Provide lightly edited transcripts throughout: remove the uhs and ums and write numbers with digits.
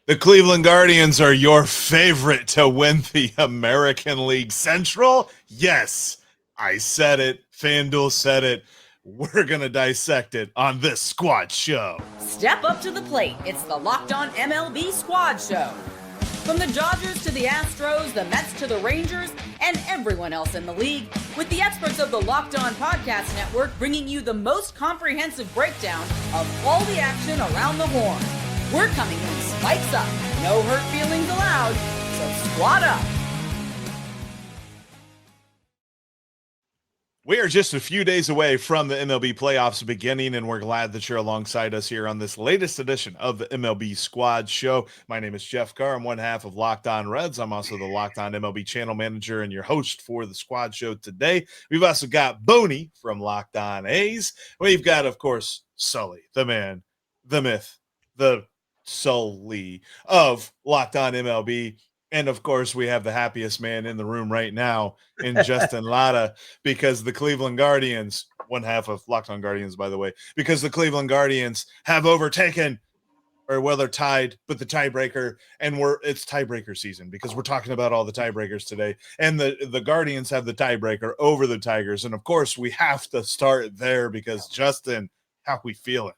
The Cleveland Guardians are your favorite to win the American League Central? Yes, I said it. FanDuel said it. We're going to dissect it on this squad show. Step up to the plate. It's the Locked On MLB Squad Show. From the Dodgers to the Astros, the Mets to the Rangers, and everyone else in the league, with the experts of the Locked On Podcast Network bringing you the most comprehensive breakdown of all the action around the horn. We're coming in spikes up, no hurt feelings allowed, so squad up. We are just a few days away from the MLB playoffs beginning, and we're glad that you're alongside us here on this latest edition of the MLB Squad Show. My name is Jeff Carr. I'm one half of Locked On Reds. I'm also the Locked On MLB channel manager and your host for the Squad Show today. We've also got Boney from Locked On A's. We've got, of course, Sully, the man, the myth, the Sully of Locked On MLB. And, of course, we have the happiest man in the room right now in Justin Lada, because the Cleveland Guardians, one half of Locked On Guardians, by the way, because the Cleveland Guardians have overtaken, or well, they're tied, but the tiebreaker, and it's tiebreaker season because we're talking about all the tiebreakers today. And the Guardians have the tiebreaker over the Tigers. And, of course, we have to start there because, Justin, how we feeling?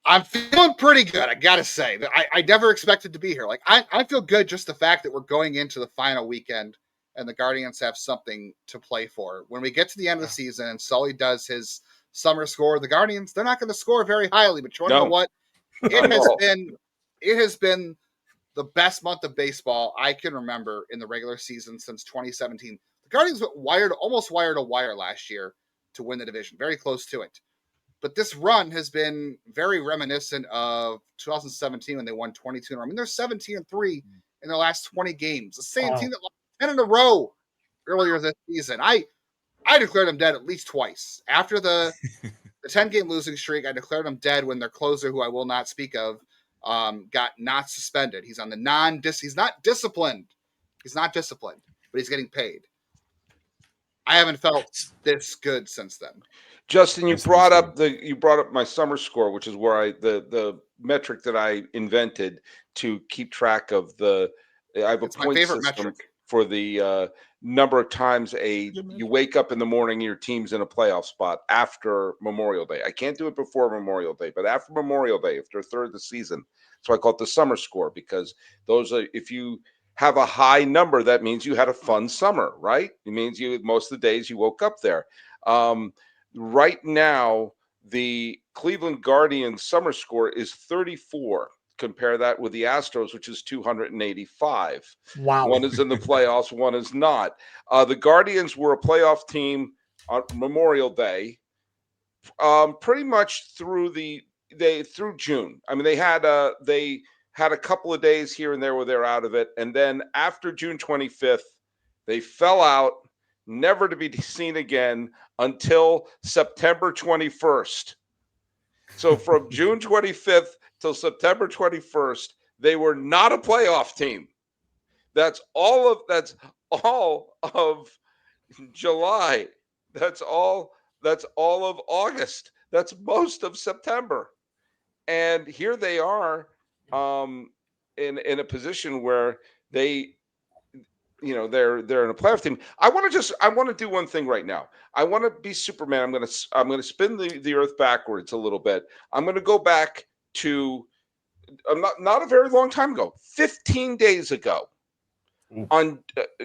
I'm feeling pretty good, I gotta say. I never expected to be here. Like, I feel good just the fact that we're going into the final weekend and the Guardians have something to play for. When we get to the end of the season and Sully does his summer score, the Guardians, they're not going to score very highly, but you want to know what? It has been the best month of baseball I can remember in the regular season since 2017. The Guardians almost wired a wire last year to win the division, very close to it. But this run has been very reminiscent of 2017 when they won 22 in a row. I mean, they're 17-3 in their last 20 games. The same team that lost 10 in a row earlier this season. I declared them dead at least twice. After the 10-game losing streak, I declared them dead when their closer, who I will not speak of, got not suspended. He's on the he's not disciplined. He's not disciplined, but he's getting paid. I haven't felt this good since then. Justin, you brought up my summer score, which is where the metric that I invented to keep track of I have a point system metric for the number of times you wake up in the morning, your team's in a playoff spot after Memorial Day. I can't do it before Memorial Day, but after Memorial Day, after a third of the season. So I call it the summer score, because if you have a high number, that means you had a fun summer, right? It means most of the days you woke up there. Right now, the Cleveland Guardians summer score is 34. Compare that with the Astros, which is 285. Wow. One is in the playoffs, one is not. The Guardians were a playoff team on Memorial Day, pretty much through June. I mean, they had a couple of days here and there where they're out of it, and then after June 25th, they fell out, never to be seen again until September 21st. So from June 25th till September 21st, they were not a playoff team. That's all of July. That's all of August. That's most of September. And here they are in a position where they're in a playoff team. I want to do one thing right now. I want to be Superman. I'm going to spin the earth backwards a little bit. I'm going to go back to not a very long time ago, 15 days ago, on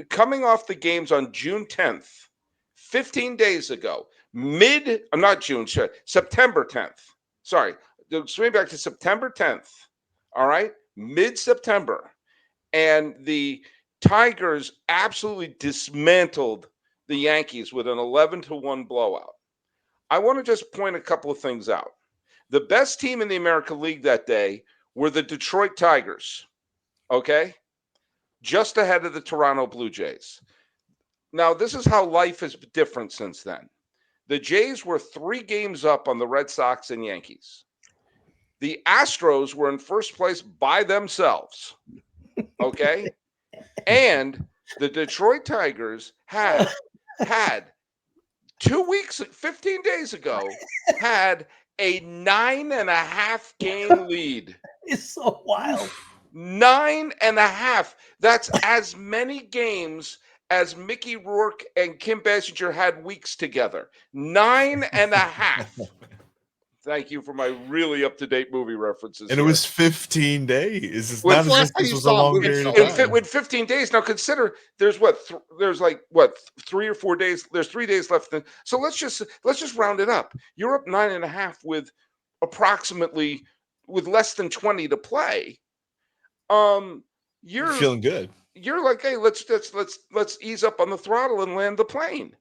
coming off the games on June 10th, 15 days ago, September 10th. Sorry, swing back to September 10th. All right, mid-September, and the Tigers absolutely dismantled the Yankees with an 11-1 blowout. I want to just point a couple of things out. The best team in the American League that day were the Detroit Tigers, okay? Just ahead of the Toronto Blue Jays. Now, this is how life is different since then. The Jays were 3 games up on the Red Sox and Yankees. The Astros were in first place by themselves, okay? And the Detroit Tigers had 15 days ago, had a 9.5 game lead. It's so wild. 9.5. That's as many games as Mickey Rourke and Kim Basinger had weeks together. 9.5. Thank you for my really up-to-date movie references. And here. it was 15 days. It's When's not the as last if time this you was a saw a long movie period of so time. with 15 days. Now consider there's there's 3 or 4 days. There's 3 days left. So let's just round it up. You're up 9.5 with approximately with less than 20 to play. You're feeling good. You're like, hey, let's ease up on the throttle and land the plane.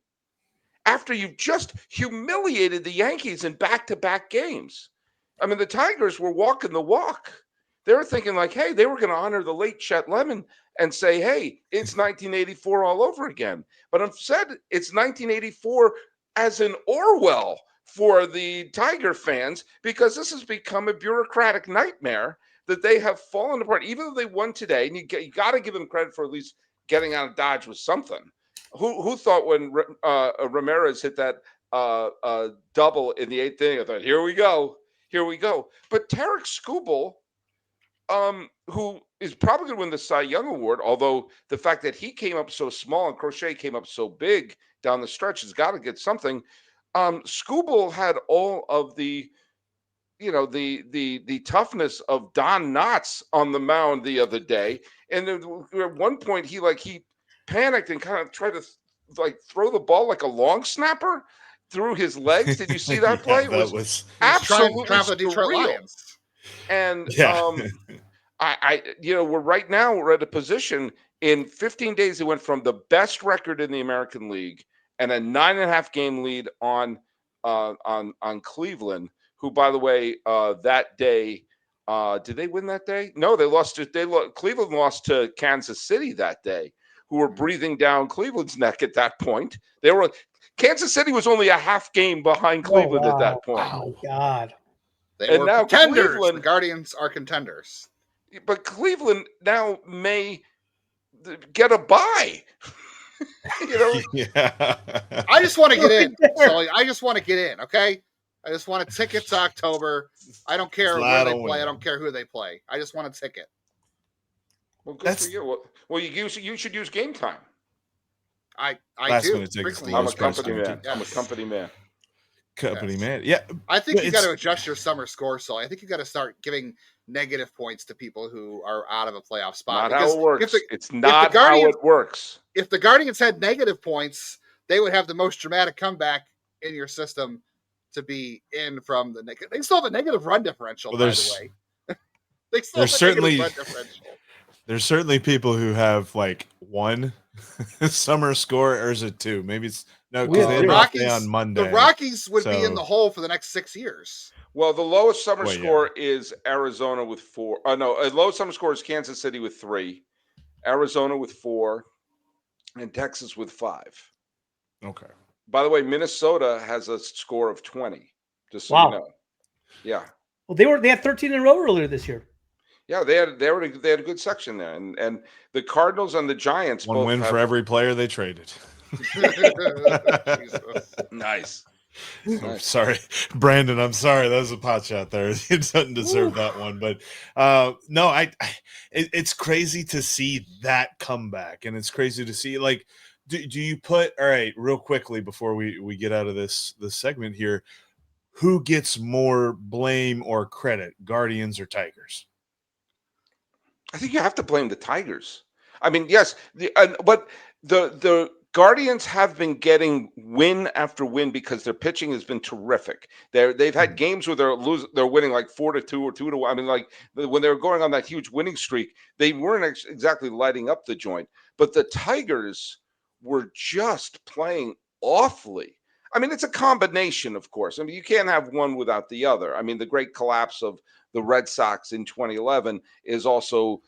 After you've just humiliated the Yankees in back-to-back games. I mean, the Tigers were walking the walk. They were thinking like, hey, they were going to honor the late Chet Lemon and say, hey, it's 1984 all over again. But instead, it's 1984 as in Orwell for the Tiger fans, because this has become a bureaucratic nightmare that they have fallen apart. Even though they won today, and you got to give them credit for at least getting out of Dodge with something. Who thought when Ramirez hit that double in the 8th inning, I thought, here we go. But Tarek Skubal, who is probably going to win the Cy Young Award, although the fact that he came up so small and Crochet came up so big down the stretch has got to get something. Skubal had all of the toughness of Don Knotts on the mound the other day, and at one point he panicked and kind of tried to throw the ball like a long snapper through his legs. Did you see that play? Yeah, that was absolutely trying for the Detroit surreal. Lions. And yeah. we're at a position in 15 days. It went from the best record in the American League and a 9.5 game lead on Cleveland, who, by the way, that day, did they win that day? No, they lost. Cleveland lost to Kansas City that day, who were breathing down Cleveland's neck at that point. Kansas City was only a half game behind Cleveland at that point. Oh my God. They were now contenders. Cleveland, the Guardians are contenders. But Cleveland now may get a bye. Yeah. I just want to get in, Sully. I just want to get in, okay? I just want a ticket to October. I don't care where they play. I don't care who they play. I just want a ticket. Well, good for you. Well, you should use Game Time. I Last do. minute tickets to I'm a those company guys. man. Yes. I'm a company man. Company man. Yeah. I think you got to adjust your summer score, Sully. I think you got to start giving negative points to people who are out of a playoff spot. Not how it works. It's not how it works. If the Guardians had negative points, they would have the most dramatic comeback in your system to be in from the negative. They still have a negative run differential, by the way. They still have a negative run differential. There's certainly people who have like one summer score, or is it two? Maybe it's no, because they had off day on Monday. The Rockies would be in the hole for the next 6 years. Well, the lowest summer score is Arizona with 4. Lowest summer score is Kansas City with 3, Arizona with 4, and Texas with 5. Okay. By the way, Minnesota has a score of 20. Just so you know. Yeah. Well, they had 13 in a row earlier this year. Yeah, they had a good section there, and the Cardinals and the Giants one both win for every player they traded. Nice. Oh, sorry, Brandon. I'm sorry. That was a pot shot there. It doesn't deserve that one, but no, it's crazy to see that comeback, and it's crazy to see like. Do you put all right real quickly before we get out of this segment here? Who gets more blame or credit, Guardians or Tigers? I think you have to blame the Tigers. I mean, yes, but the Guardians have been getting win after win because their pitching has been terrific. They've had games where they're winning like 4-2 or 2-1. I mean, like when they were going on that huge winning streak, they weren't exactly lighting up the joint. But the Tigers were just playing awfully. I mean, it's a combination, of course. I mean, you can't have one without the other. I mean, the great collapse of the Red Sox in 2011 is also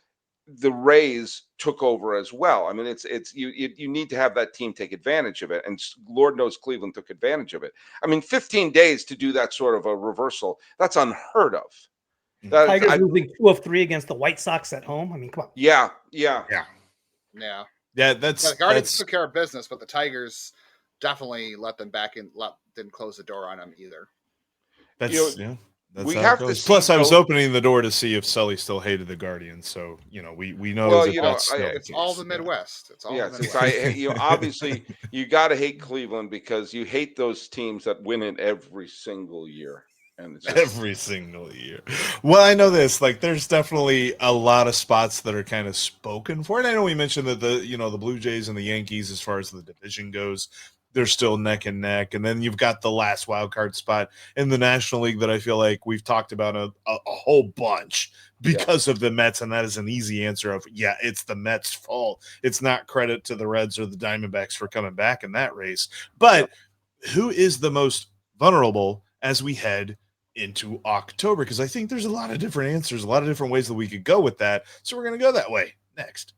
the Rays took over as well. I mean, it's you need to have that team take advantage of it, and Lord knows Cleveland took advantage of it. I mean, 15 days to do that sort of a reversal, that's unheard of. Tigers losing 2 of 3 against the White Sox at home. I mean, come on. Yeah. The Guardians took care of business, but the Tigers definitely let them back in. Didn't close the door on them either. That's We how have it to goes. see Plus, I was both. opening the door to see if Sully still hated the Guardians. So, we know Well, that that's still the It's case. all the Midwest. It's all the Yes, Midwest. obviously you got to hate Cleveland because you hate those teams that win it every single year, and it's just, Every single year. Well, I know this. Like, there's definitely a lot of spots that are kind of spoken for. And I know we mentioned that the Blue Jays and the Yankees, as far as the division goes, they're still neck and neck. And then you've got the last wild card spot in the National League that I feel like we've talked about a whole bunch because of the Mets. And that is an easy answer of, yeah, it's the Mets' fault. It's not credit to the Reds or the Diamondbacks for coming back in that race. But who is the most vulnerable as we head into October? Because I think there's a lot of different answers, a lot of different ways that we could go with that. So we're going to go that way next.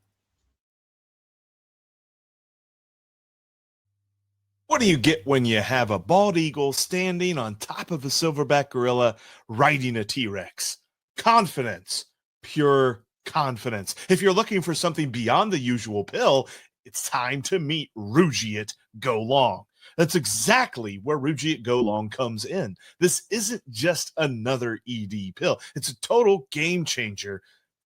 What do you get when you have a bald eagle standing on top of a silverback gorilla riding a T-Rex? Confidence, pure confidence. If you're looking for something beyond the usual pill, it's time to meet Rugiet Go Long. That's exactly where Rugiet Go Long comes in. This isn't just another ED pill. It's a total game changer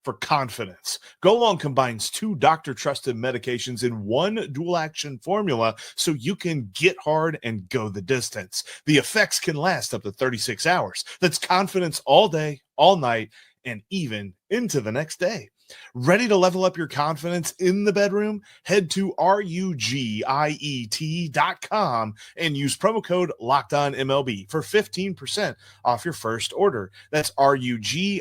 for confidence. Go Long combines 2 doctor-trusted medications in one dual-action formula so you can get hard and go the distance. The effects can last up to 36 hours. That's confidence all day, all night, and even into the next day. Ready to level up your confidence in the bedroom? Head to rugiet.com and use promo code LOCKEDONMLB for 15% off your first order. That's rugiet.com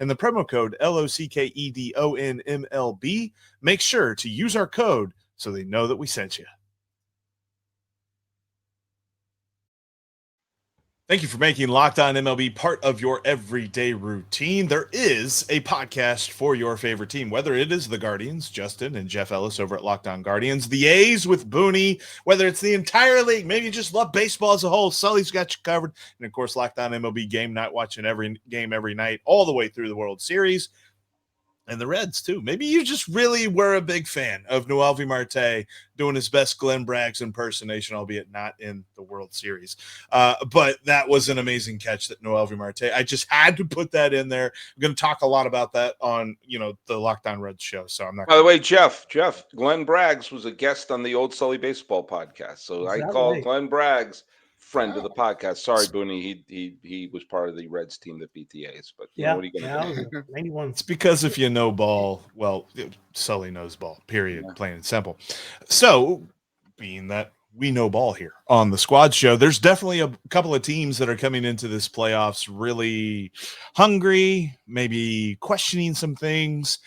and the promo code LOCKEDONMLB. Make sure to use our code so they know that we sent you. Thank you for making Locked On MLB part of your everyday routine. There is a podcast for your favorite team, whether it is the Guardians, Justin and Jeff Ellis over at Locked On Guardians, the A's with Booney, whether it's the entire league, maybe you just love baseball as a whole, Sully's got you covered, and of course, Locked On MLB Game Night, watching every game every night, all the way through the World Series. And the Reds, too. Maybe you just really were a big fan of Noelvi Marte doing his best Glenn Braggs impersonation, albeit not in the World Series. But that was an amazing catch that Noelvi Marte. I just had to put that in there. I'm going to talk a lot about that on, the Locked On Reds show. So I'm not. By the way, Jeff, Glenn Braggs was a guest on the old Sully Baseball podcast. So I called Glenn Braggs friend of the podcast. Sorry, Booney. He was part of the Reds team that beat the A's. But what are you going to do? 91. It's because if you know ball, well, Sully knows ball, period, plain and simple. So, being that we know ball here on the Squad Show, there's definitely a couple of teams that are coming into this playoffs really hungry, maybe questioning some things.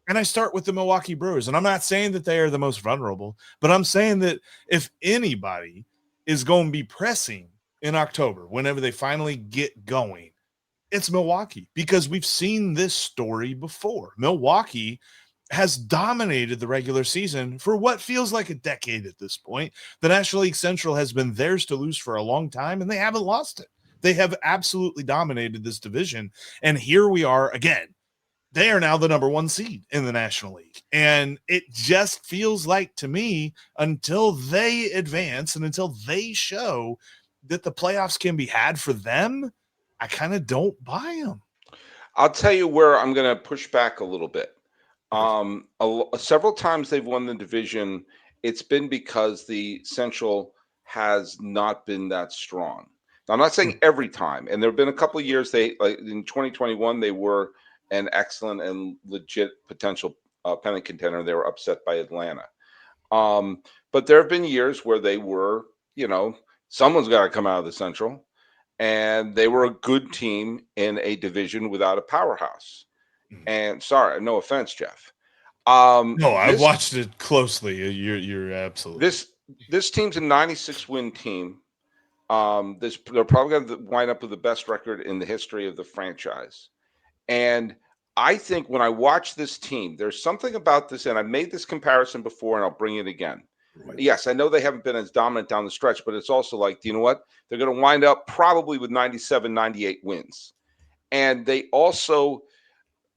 And I start with the Milwaukee Brewers. And I'm not saying that they are the most vulnerable, but I'm saying that if anybody is going to be pressing in October, whenever they finally get going, it's Milwaukee, because we've seen this story before. Milwaukee has dominated the regular season for what feels like a decade at this point. The National League Central has been theirs to lose for a long time, and they haven't lost it. They have absolutely dominated this division. And here we are again. They are now the number 1 seed in the National League. And it just feels like, to me, until they advance and until they show that the playoffs can be had for them, I kind of don't buy them. I'll tell you where I'm going to push back a little bit. Several times they've won the division, it's been because the Central has not been that strong. Now, I'm not saying every time, and there have been a couple of years in 2021 they were an excellent and legit potential pennant contender. They were upset by Atlanta. But there have been years where they were, someone's got to come out of the Central, and they were a good team in a division without a powerhouse. And sorry, no offense, Jeff. No, I've watched it closely. You're absolutely. This team's a 96-win team. They're probably going to wind up with the best record in the history of the franchise. And I think when I watch this team, there's something about this, and I've made this comparison before, and I'll bring it again. Right. Yes, I know they haven't been as dominant down the stretch, but it's also like, you know what? They're going to wind up probably with 97, 98 wins. And they also,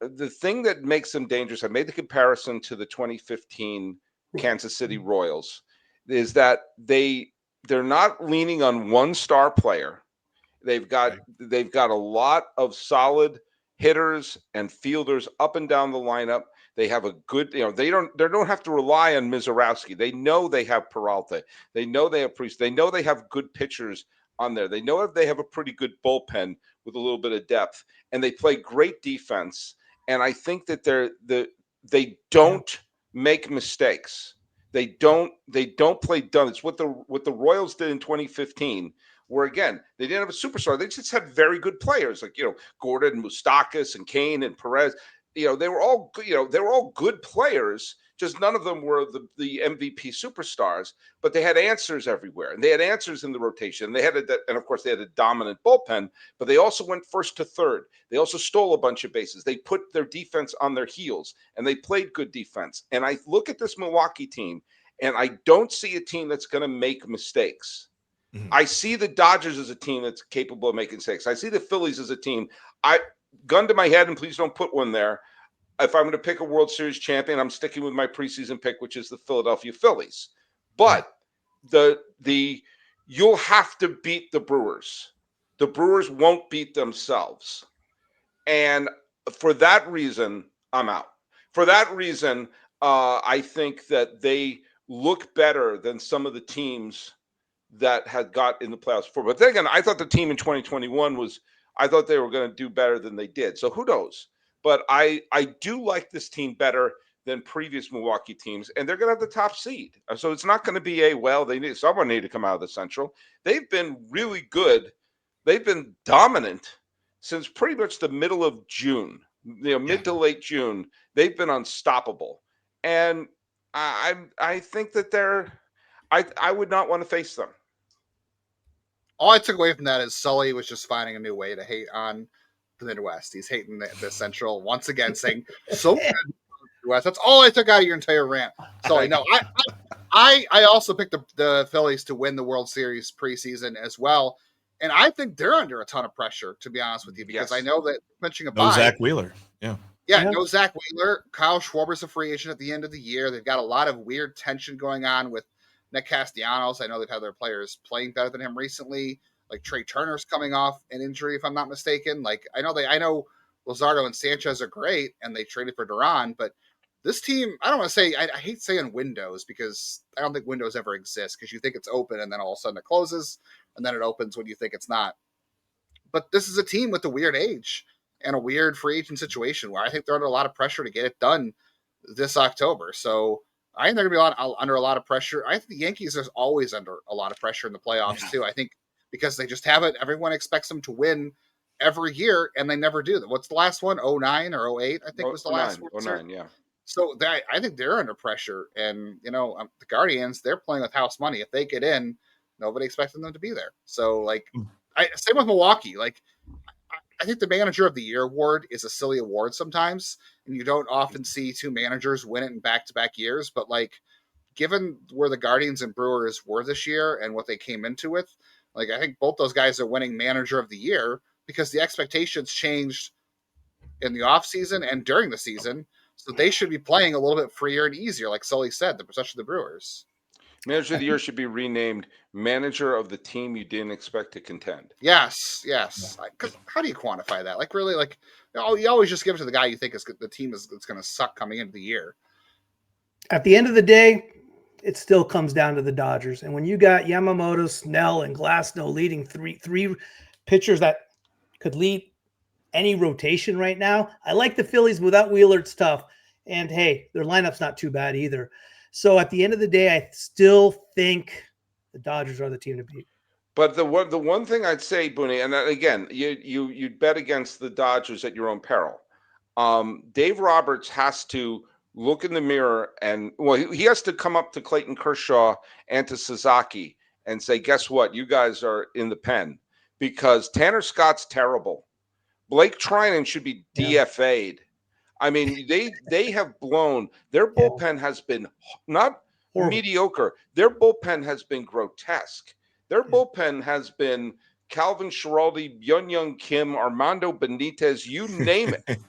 the thing that makes them dangerous, I made the comparison to the 2015 Kansas City Royals, is that they're not leaning on one star player. They've got a lot of solid hitters and fielders up and down the lineup. They have a good, they don't have to rely on Mizorowski. They know they have Peralta. They know they have Priest. They know they have good pitchers on there. They know they have a pretty good bullpen with a little bit of depth, and they play great defense. And I think that they don't make mistakes. They don't play dumb. It's what the Royals did in 2015, where again they didn't have a superstar. They just had very good players like Gordon, Moustakas, and Kane and Perez. They were all good players. Just none of them were the MVP superstars, but they had answers everywhere, and they had answers in the rotation. They had and of course they had a dominant bullpen, but they also went first to third. They also stole a bunch of bases. They put their defense on their heels, and they played good defense. And I look at this Milwaukee team, and I don't see a team that's going to make mistakes. Mm-hmm. I see the Dodgers as a team that's capable of making mistakes. I see the Phillies as a team. Gun to my head, and please don't put one there. If I'm going to pick a World Series champion, I'm sticking with my preseason pick, which is the Philadelphia Phillies. But you'll have to beat the Brewers. The Brewers won't beat themselves. And for that reason, I'm out. For that reason, I think that they look better than some of the teams that had got in the playoffs before. But then again, I thought the team in 2021 I thought they were going to do better than they did. So who knows? But I do like this team better than previous Milwaukee teams, and they're going to have the top seed. So it's not going to be someone need to come out of the Central. They've been really good. They've been dominant since pretty much the middle of June, mid to late June. They've been unstoppable, and I think that I would not want to face them. All I took away from that is Sully was just finding a new way to hate on the Midwest. He's hating the Central once again, saying so good Midwest. That's all I took out of your entire rant. Sully, no, I also picked the Phillies to win the World Series preseason as well, and I think they're under a ton of pressure, to be honest with you, because I know that clinching a bye. Zach Wheeler, no Zach Wheeler. Kyle Schwarber's a free agent at the end of the year. They've got a lot of weird tension going on with Nick Castellanos. I know they've had their players playing better than him recently. Like Trey Turner's coming off an injury, if I'm not mistaken. Like I know Luzardo and Sanchez are great, and they traded for Duran, but this team, I don't want to say, I hate saying windows because I don't think windows ever exist because you think it's open and then all of a sudden it closes and then it opens when you think it's not. But this is a team with a weird age and a weird free agent situation where I think they're under a lot of pressure to get it done this October. So I think they're going to be under a lot of pressure. I think the Yankees are always under a lot of pressure in the playoffs too. I think because they just have it. Everyone expects them to win every year, and they never do. What's the last one? 09 or 08, I think was the last one. 09, yeah. So I think they're under pressure. And, the Guardians, they're playing with house money. If they get in, nobody expecting them to be there. So, same with Milwaukee. I think the Manager of the Year award is a silly award sometimes, and you don't often see two managers win it in back-to-back years. But, given where the Guardians and Brewers were this year and what they came into with, I think both those guys are winning Manager of the Year because the expectations changed in the offseason and during the season. So they should be playing a little bit freer and easier, like Sully said, especially the Brewers. Manager of the Year should be renamed Manager of the Team You Didn't Expect to Contend. Yes. Because how do you quantify that? You always just give it to the guy you think is the team that's going to suck coming into the year. At the end of the day, it still comes down to the Dodgers. And when you got Yamamoto, Snell, and Glasnow leading three pitchers that could lead any rotation right now, I like the Phillies. Without Wheeler, it's tough. And, hey, their lineup's not too bad either. So at the end of the day, I still think the Dodgers are the team to beat. But the one thing I'd say, Booney, and again, you'd bet against the Dodgers at your own peril. Dave Roberts has to look in the mirror and, he has to come up to Clayton Kershaw and to Sasaki and say, guess what? You guys are in the pen because Tanner Scott's terrible. Blake Trinan should be DFA'd. I mean, they have blown. Their bullpen has been not mediocre. Their bullpen has been grotesque. Their bullpen has been Calvin Schiraldi, Young Kim, Armando Benitez, you name it.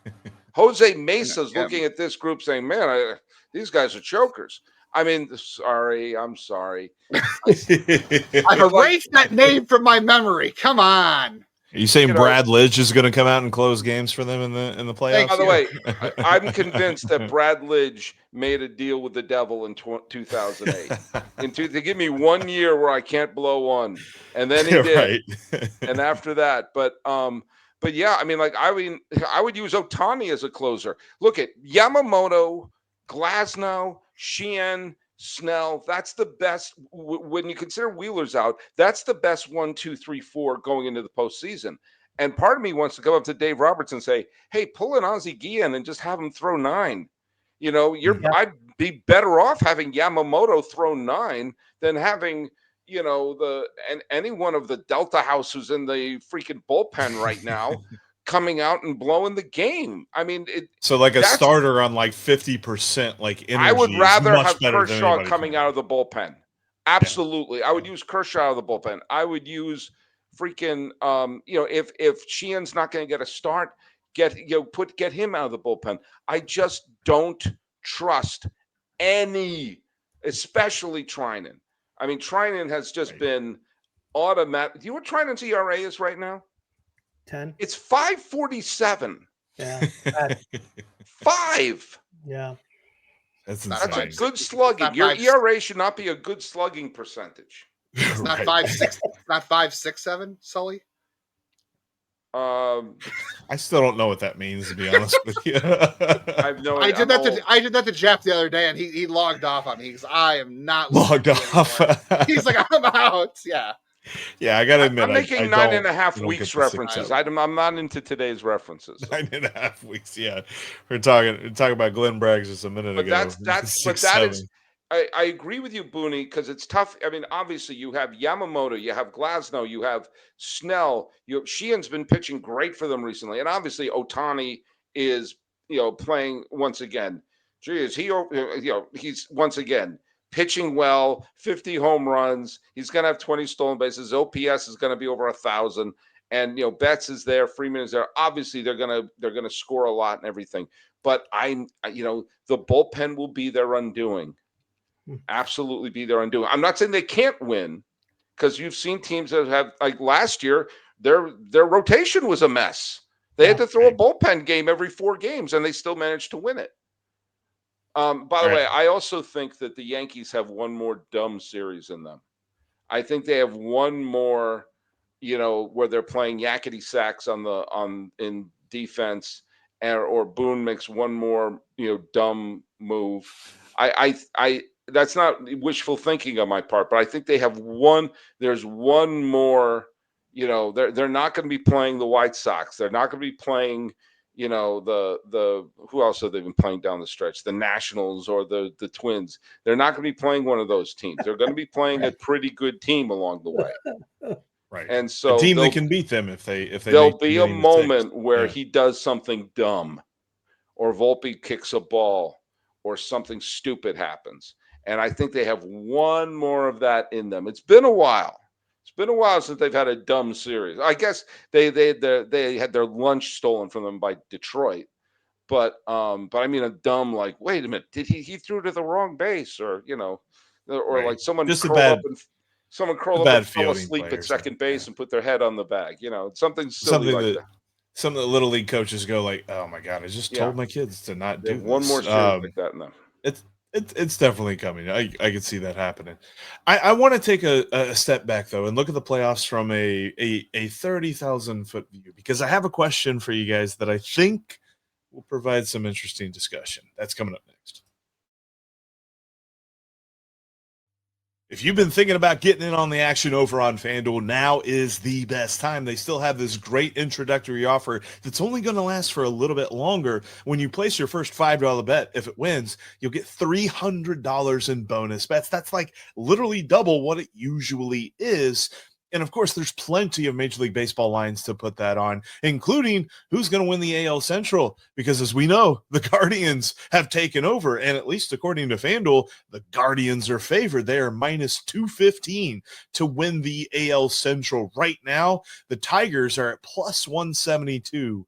Jose Mesa's looking at this group saying, man, these guys are chokers. I mean, sorry. I'm sorry. I've erased that name from my memory. Come on. Are you saying You know- Brad Lidge is going to come out and close games for them in the playoffs? By the way, I'm convinced that Brad Lidge made a deal with the devil in 2008. To give me 1 year where I can't blow one, and then he did. Right. And after that, but yeah, I mean, I would use Ohtani as a closer. Look at Yamamoto, Glasnow, Sheehan, Snell. That's the best when you consider Wheeler's out. That's the best 1, 2, 3, 4 going into the postseason. And part of me wants to go up to Dave Roberts and say, "Hey, pull an Ozzie Guillen and just have him throw 9." You know, I'd be better off having Yamamoto throw 9 than having any one of the Delta House who's in the freaking bullpen right now coming out and blowing the game. I mean, so like a starter on like 50%, like energy. I would rather have Kershaw coming out of the bullpen. Absolutely. Yeah. I would use Kershaw out of the bullpen. I would use freaking if Sheehan's not going to get a start, get him out of the bullpen. I just don't trust any, especially Trinan. I mean, Trinan has just been automatic. Do you know what Trinan's ERA is right now? 10. It's 5.47. Yeah. 5. Yeah. That's a good slugging. Your ERA should not be a good slugging percentage. It's not 5.6. Not 5.67, Sully. I still don't know what that means, to be honest with you. I have no idea. I did that to Jeff the other day, and he logged off on me. He's I am not logged off. He's like, I'm out. Yeah. Yeah, I gotta admit, I'm making 9.5 weeks references. I'm not into today's references. 9.5 weeks. Yeah, we're talking about Glenn Braggs just a minute ago. I agree with you, Booney, because it's tough. I mean, obviously, you have Yamamoto, you have Glasnow, you have Snell. Sheehan's been pitching great for them recently, and obviously, Ohtani is playing once again. He's once again pitching well, 50 home runs. He's going to have 20 stolen bases. OPS is going to be over 1,000. And Betts is there, Freeman is there. Obviously, they're going to score a lot and everything. But the bullpen will be their undoing. Absolutely be their undoing. I'm not saying they can't win, because you've seen teams that have, like last year, their rotation was a mess. They had to throw a bullpen game every 4 games, and they still managed to win it. By the way, I also think that the Yankees have one more dumb series in them. I think they have one more, where they're playing yakety sacks in defense, or Boone makes one more, dumb move. I that's not wishful thinking on my part, but I think they have one. There's one more. They're not going to be playing the White Sox. They're not going to be playing. The who else have they been playing down the stretch? The Nationals or the Twins. They're not going to be playing one of those teams. They're going to be playing a pretty good team along the way. Right. And so a team that can beat them if they there'll be a moment where he does something dumb, or Volpe kicks a ball, or something stupid happens. And I think they have one more of that in them. It's been a while. It's been a while since they've had a dumb series. I guess they had their lunch stolen from them by Detroit, but I mean a dumb, like, wait a minute, did he threw to the wrong base, or like someone just curled up and fell asleep at second base and put their head on the bag, something silly like that. Some of the little league coaches go like, "Oh my god, I just told my kids to not do one more series like that in them." It's definitely coming. I can see that happening. I want to take a step back though and look at the playoffs from a 30,000-foot view, because I have a question for you guys that I think will provide some interesting discussion. That's coming up next. If you've been thinking about getting in on the action over on FanDuel, now is the best time. They still have this great introductory offer that's only going to last for a little bit longer. When you place your first $5 bet, if it wins, you'll get $300 in bonus bets. That's like literally double what it usually is. And of course, there's plenty of Major League Baseball lines to put that on, including who's going to win the AL Central. Because as we know, the Guardians have taken over. And at least according to FanDuel, the Guardians are favored. They are minus 215 to win the AL Central. Right now, the Tigers are at plus 172.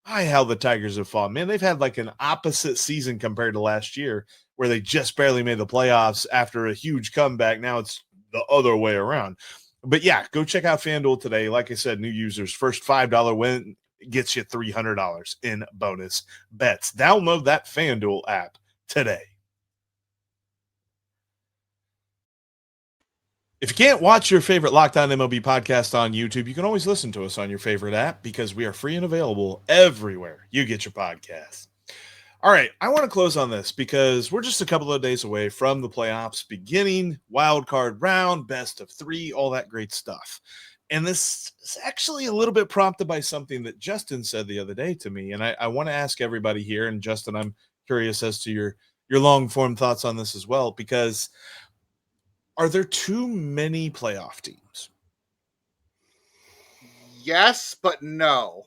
How the Tigers have fallen. Man, they've had like an opposite season compared to last year. where they just barely made the playoffs after a huge comeback. Now it's the other way around. But yeah, go check out FanDuel today. Like I said, new users, first $5 win gets you $300 in bonus bets. Download that FanDuel app today. If you can't watch your favorite Locked On MLB podcast on YouTube, you can always listen to us on your favorite app because we are free and available everywhere you get your podcasts. All right, I want to close on this because we're just a couple of days away from the playoffs beginning, wild card round, best of 3, all that great stuff. And this is actually a little bit prompted by something that Justin said the other day to me. And I want to ask everybody here, and Justin, I'm curious as to your long-form thoughts on this as well, because are there too many playoff teams? Yes, but no.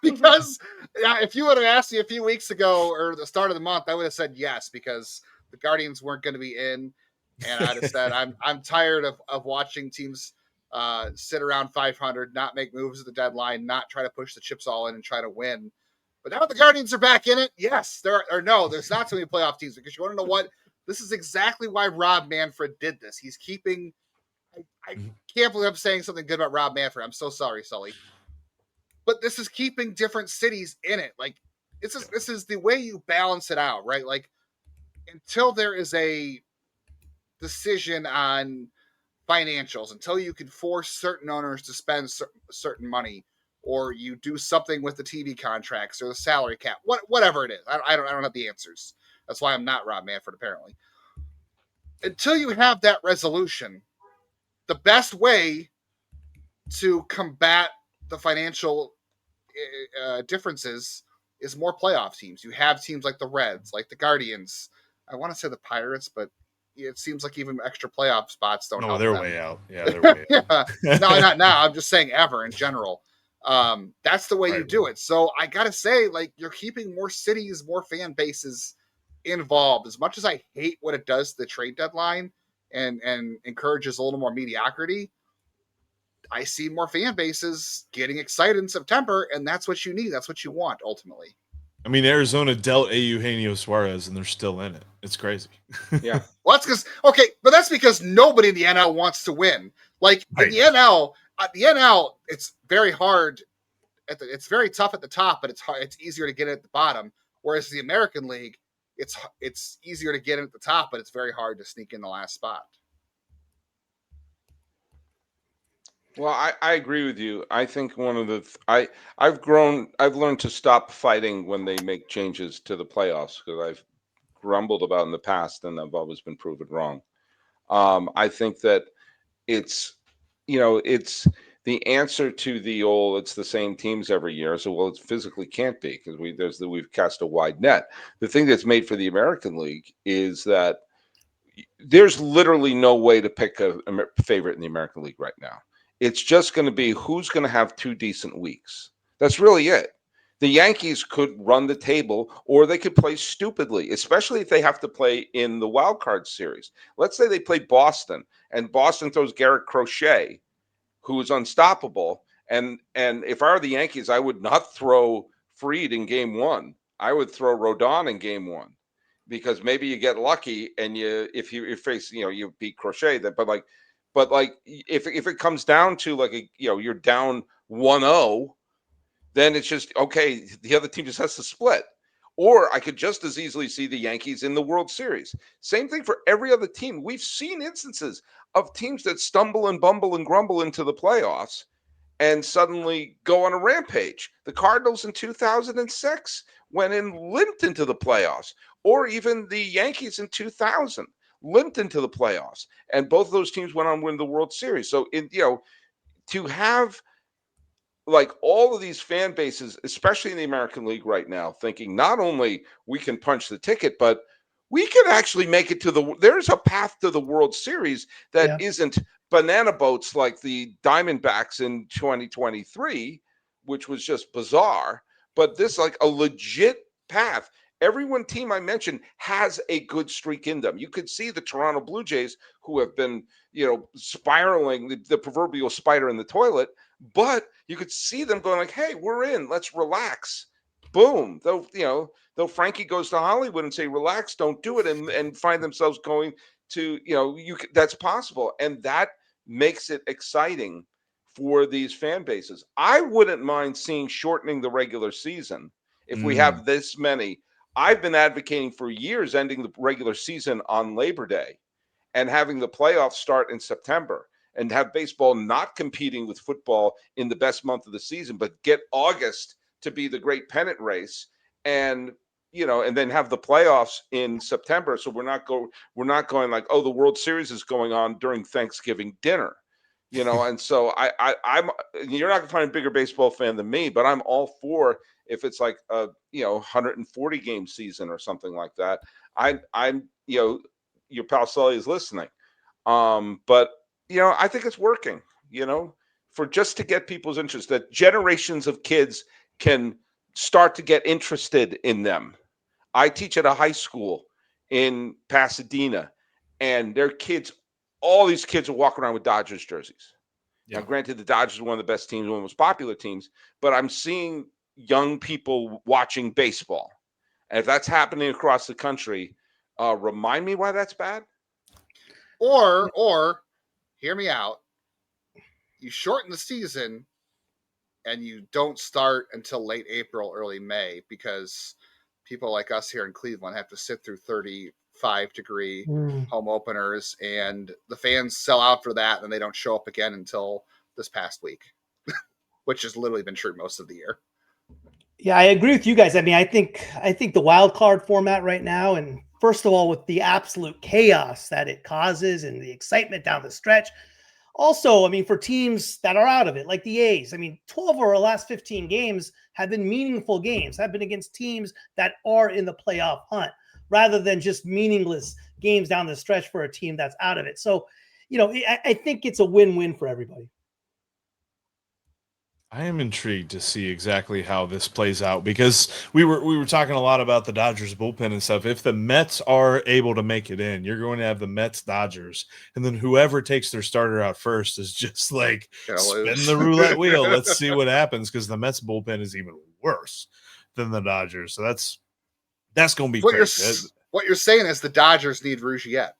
Because if you would have asked me a few weeks ago or the start of the month, I would have said yes, because the Guardians weren't going to be in. And I'd have said, I'm tired of watching teams sit around 500, not make moves at the deadline, not try to push the chips all in and try to win. But now the Guardians are back in it. Yes, there's not so many playoff teams, because you want to know what? This is exactly why Rob Manfred did this. He's keeping. I can't believe I'm saying something good about Rob Manfred. I'm so sorry, Sully. But this is keeping different cities in it. Like, this is the way you balance it out, right? Like, until there is a decision on financials, until you can force certain owners to spend certain money, or you do something with the TV contracts or the salary cap, whatever it is. I don't have the answers. That's why I'm not Rob Manfred, apparently. Until you have that resolution, the best way to combat the financial differences is more playoff teams. You have teams like the Reds, like the Guardians. I want to say the Pirates, but it seems like even extra playoff spots don't help they're them. way out. Yeah, they're way out. No, not now. I'm just saying ever in general. That's the way you do it. So I got to say, like, you're keeping more cities, more fan bases involved. As much as I hate what it does to the trade deadline and encourages a little more mediocrity, I see more fan bases getting excited in September, and that's what you need. That's what you want, ultimately. I mean, Arizona dealt Eugenio Suarez, and they're still in it. It's crazy. Yeah. Well, that's because nobody in the NL wants to win. Like, in the NL, it's very hard. It's very tough at the top, but it's easier to get it at the bottom. Whereas the American League, it's easier to get it at the top, but it's very hard to sneak in the last spot. Well, I agree with you. I think one of the I've learned to stop fighting when they make changes to the playoffs, because I've grumbled about in the past and I've always been proven wrong. I think that it's the answer to the old, it's the same teams every year. So, well, it physically can't be, because we've cast a wide net. The thing that's made for the American League is that there's literally no way to pick a favorite in the American League right now. It's just going to be who's going to have 2 decent weeks. That's really it. The Yankees could run the table, or they could play stupidly, especially if they have to play in the wild card series. Let's say they play Boston, and Boston throws Garrett Crochet, who is unstoppable. And if I were the Yankees, I would not throw Fried in game 1. I would throw Rodon in game 1, because maybe you get lucky and if you face, you beat Crochet, but if it comes down to you're down 1-0, then it's just, okay, the other team just has to split. Or I could just as easily see the Yankees in the World Series. Same thing for every other team. We've seen instances of teams that stumble and bumble and grumble into the playoffs and suddenly go on a rampage. The Cardinals in 2006 went and limped into the playoffs, or even the Yankees in 2000 limped into the playoffs, and both of those teams went on to win the World Series. So, to have all of these fan bases, especially in the American League right now, thinking not only we can punch the ticket, but we can actually make it there's a path to the World Series that isn't banana boats like the Diamondbacks in 2023, which was just bizarre, but this a legit path. Every team I mentioned has a good streak in them. You could see the Toronto Blue Jays, who have been, spiraling, the proverbial spider in the toilet, but you could see them going hey, we're in, let's relax. boom, though Frankie goes to Hollywood and say, relax, don't do it, and find themselves going to, that's possible. And that makes it exciting for these fan bases. I wouldn't mind seeing shortening the regular season if we have this many. I've been advocating for years ending the regular season on Labor Day and having the playoffs start in September, and have baseball not competing with football in the best month of the season, but get August to be the great pennant race, and and then have the playoffs in September. So we're not going like, oh, the World Series is going on during Thanksgiving dinner, and so I'm you're not gonna find a bigger baseball fan than me, but I'm all for, if it's like a 140 game season or something like that. I'm your pal Sully is listening. But I think it's working, for just to get people's interest, that generations of kids can start to get interested in them. I teach at a high school in Pasadena, and all these kids are walking around with Dodgers jerseys. Yeah. Now, granted, the Dodgers are one of the best teams, one of the most popular teams, but I'm seeing young people watching baseball. And if that's happening across the country, remind me why that's bad. Or hear me out. You shorten the season and you don't start until late April, early May, because people like us here in Cleveland have to sit through 35-degree home openers, and the fans sell out for that, and they don't show up again until this past week, which has literally been true most of the year. Yeah, I agree with you guys. I mean, I think the wild card format right now, and first of all, with the absolute chaos that it causes and the excitement down the stretch. Also, I mean, for teams that are out of it, like the A's, I mean, 12 of our last 15 games have been meaningful games, have been against teams that are in the playoff hunt, rather than just meaningless games down the stretch for a team that's out of it. So, I think it's a win-win for everybody. I am intrigued to see exactly how this plays out, because we were talking a lot about the Dodgers bullpen and stuff. If the Mets are able to make it in, you're going to have the Mets Dodgers, and then whoever takes their starter out first is just like spin the roulette wheel. Let's see what happens, because the Mets bullpen is even worse than the Dodgers. So that's going to be crazy. What you're saying is the Dodgers need Rougiet.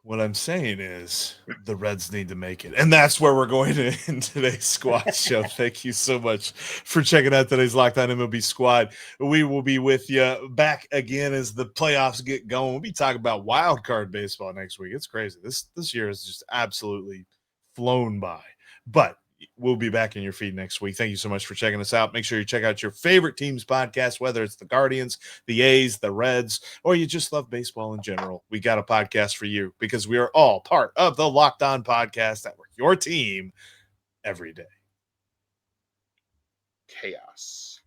What I'm saying is the Reds need to make it. And that's where we're going to end today's squad show. Thank you so much for checking out today's Locked On MLB Squad. We will be with you back again as the playoffs get going. We'll be talking about wild card baseball next week. It's crazy. This year has just absolutely flown by. But we'll be back in your feed next week. Thank you so much for checking us out. Make sure you check out your favorite team's podcast, whether it's the Guardians, the A's, the Reds, or you just love baseball in general. We got a podcast for you, because we are all part of the Locked On Podcast Network, your team every day. Chaos.